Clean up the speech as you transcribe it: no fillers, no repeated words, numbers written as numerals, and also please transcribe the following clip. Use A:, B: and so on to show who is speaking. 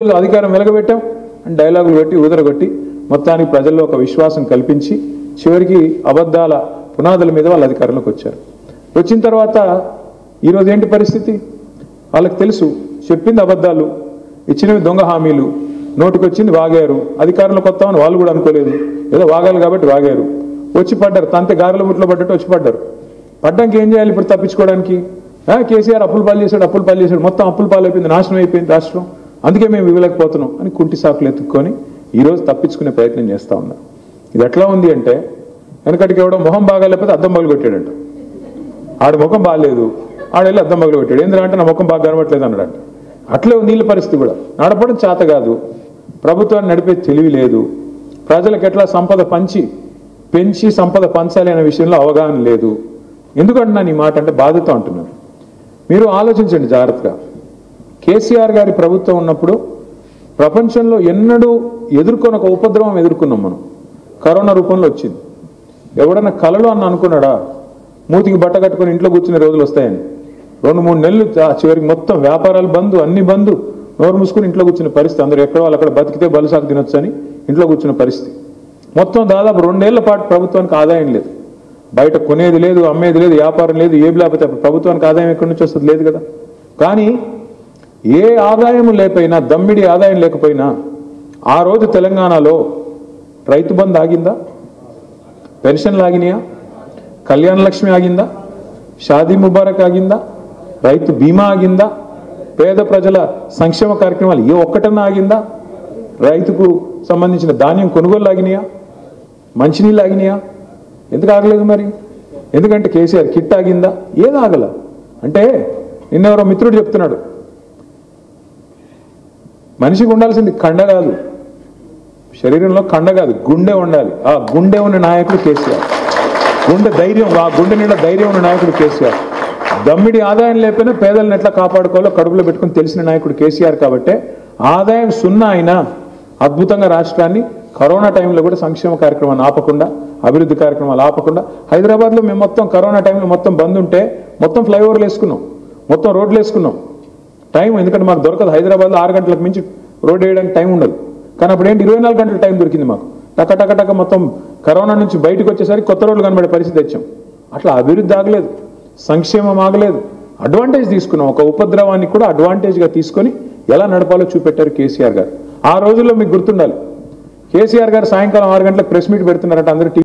A: అధికారం వెలగబెట్టాం అని డైలాగులు పెట్టి ఉదరగొట్టి మొత్తానికి ప్రజల్లో ఒక విశ్వాసం కల్పించి చివరికి అబద్ధాల పునాదుల మీద వాళ్ళ అధికారంలోకి వచ్చారు. వచ్చిన తర్వాత ఈరోజు ఏంటి పరిస్థితి? వాళ్ళకి తెలుసు, చెప్పింది అబద్ధాలు, ఇచ్చినవి దొంగ హామీలు, నోటికొచ్చింది వాగారు. అధికారంలోకి వస్తామని వాళ్ళు కూడా అనుకోలేదు, ఏదో వాగాలి కాబట్టి వాగారు. వచ్చి పడ్డారు, తంతే గారెల ముట్లో పడ్డట్టు వచ్చి పడ్డారు. పడ్డానికి ఏం చేయాలి ఇప్పుడు తప్పించుకోవడానికి? కేసీఆర్ అప్పులు పాలు చేశాడు, మొత్తం అప్పులు పాలు అయిపోయింది, నాశనం అయిపోయింది రాష్ట్రం, అందుకే మేము ఇవ్వలేకపోతున్నాం అని కుంటి సాకులు ఎత్తుక్కొని ఈరోజు తప్పించుకునే ప్రయత్నం చేస్తూ ఉన్నారు. ఇది ఎట్లా ఉంది అంటే, వెనకటికి ఎవడో మొహం బాగాలేకపోతే అద్దం పగలు కొట్టాడంట. ఆడి ముఖం బాగాలేదు, ఆడెళ్ళి అద్దం పగలు కొట్టాడు. ఏంటంటే నా ముఖం బాగా కనబట్లేదు అన్నాడంట. అట్లే నీళ్ళ పరిస్థితి కూడా. నడపడం చేత కాదు, ప్రభుత్వాన్ని నడిపే తెలివి లేదు, ప్రజలకు ఎట్లా సంపద పెంచి సంపద పంచాలి అనే విషయంలో అవగాహన లేదు. ఎందుకంటున్నాను ఈ మాట అంటే బాధతో అంటున్నాను. మీరు ఆలోచించండి జాగ్రత్తగా. కేసీఆర్ గారి ప్రభుత్వం ఉన్నప్పుడు ప్రపంచంలో ఎన్నడూ ఎదుర్కొని ఒక ఉపద్రవం ఎదుర్కొన్నాం మనం. కరోనా రూపంలో వచ్చింది. ఎవడన్నా కలలో అన్న అనుకున్నాడా మూతికి బట్ట కట్టుకొని ఇంట్లో కూర్చునే రోజులు వస్తాయని? 2-3 నెలలు చివరికి మొత్తం వ్యాపారాలు బంద్, అన్ని బంద్, నోరు మూసుకుని ఇంట్లో కూర్చున్న పరిస్థితి. అందరూ ఎక్కడ వాళ్ళు అక్కడ బతికితే బలుసాకు తినొచ్చు అని ఇంట్లో కూర్చున్న పరిస్థితి. మొత్తం దాదాపు 2 ఏళ్ల పాటు ప్రభుత్వానికి ఆదాయం లేదు, బయట కొనేది లేదు, అమ్మేది లేదు, వ్యాపారం లేదు, ఏం లేకపోతే ప్రభుత్వానికి ఆదాయం ఎక్కడి నుంచి వస్తుంది? లేదు కదా. కానీ ఏ ఆదాయం లేకపోయినా, దమ్మిడి ఆదాయం లేకపోయినా ఆ రోజు తెలంగాణలో రైతు బంధు ఆగిందా? పెన్షన్లు ఆగినాయా? కళ్యాణ లక్ష్మి ఆగిందా? షాదీ ముబారక్ ఆగిందా? రైతు బీమా ఆగిందా? పేద ప్రజల సంక్షేమ కార్యక్రమాలు ఏ ఒక్కటన్నా ఆగిందా? రైతుకు సంబంధించిన ధాన్యం కొనుగోలు ఆగినాయా? మంచినీళ్ళు ఆగినాయా? ఎందుకు ఆగలేదు మరి? ఎందుకంటే కేసీఆర్ కిట్ ఆగిందా? ఏది ఆగల అంటే, నిన్నెవరో మిత్రుడు చెప్తున్నాడు, మనిషికి ఉండాల్సింది కండ కాదు, శరీరంలో కండ కాదు, గుండె ఉండాలి. ఆ గుండె ఉన్న నాయకుడు కేసీఆర్. గుండె ధైర్యం, ఆ గుండె నిండా ధైర్యం ఉన్న నాయకుడు కేసీఆర్. దమ్మిడి ఆదాయం లేకపోయినా పేదలను ఎట్లా కాపాడుకోవాలో కడుపులో పెట్టుకుని తెలిసిన నాయకుడు కేసీఆర్. కాబట్టే ఆదాయం 0 అయినా అద్భుతంగా రాష్ట్రాన్ని కరోనా టైంలో కూడా సంక్షేమ కార్యక్రమాన్ని ఆపకుండా, అభివృద్ధి కార్యక్రమాలు ఆపకుండా, హైదరాబాద్లో మేము మొత్తం కరోనా టైంలో మొత్తం బంద్ ఉంటే మొత్తం ఫ్లైఓవర్లు వేసుకున్నాం, మొత్తం రోడ్లు వేసుకున్నాం. టైం ఎందుకంటే మాకు దొరకదు, హైదరాబాద్లో 6 గంటలకు మించి రోడ్ వేయడానికి టైం ఉండదు. కానీ అప్పుడు ఏంటి 24 గంటల టైం దొరికింది మాకు. టక మొత్తం కరోనా నుంచి బయటకు వచ్చేసరికి కొత్త రోడ్లు కనబడే పరిస్థితి తెచ్చాం. అట్లా అభివృద్ధి ఆగలేదు, సంక్షేమం ఆగలేదు, అడ్వాంటేజ్ తీసుకున్నాం. ఒక ఉపద్రవాన్ని కూడా అడ్వాంటేజ్గా తీసుకొని ఎలా నడపాలో చూపెట్టారు కేసీఆర్ గారు. ఆ రోజుల్లో మీకు గుర్తుండాలి, కేసీఆర్ గారు సాయంకాలం 6 గంటలకు ప్రెస్ మీట్ పెడుతున్నారంట. అందరూ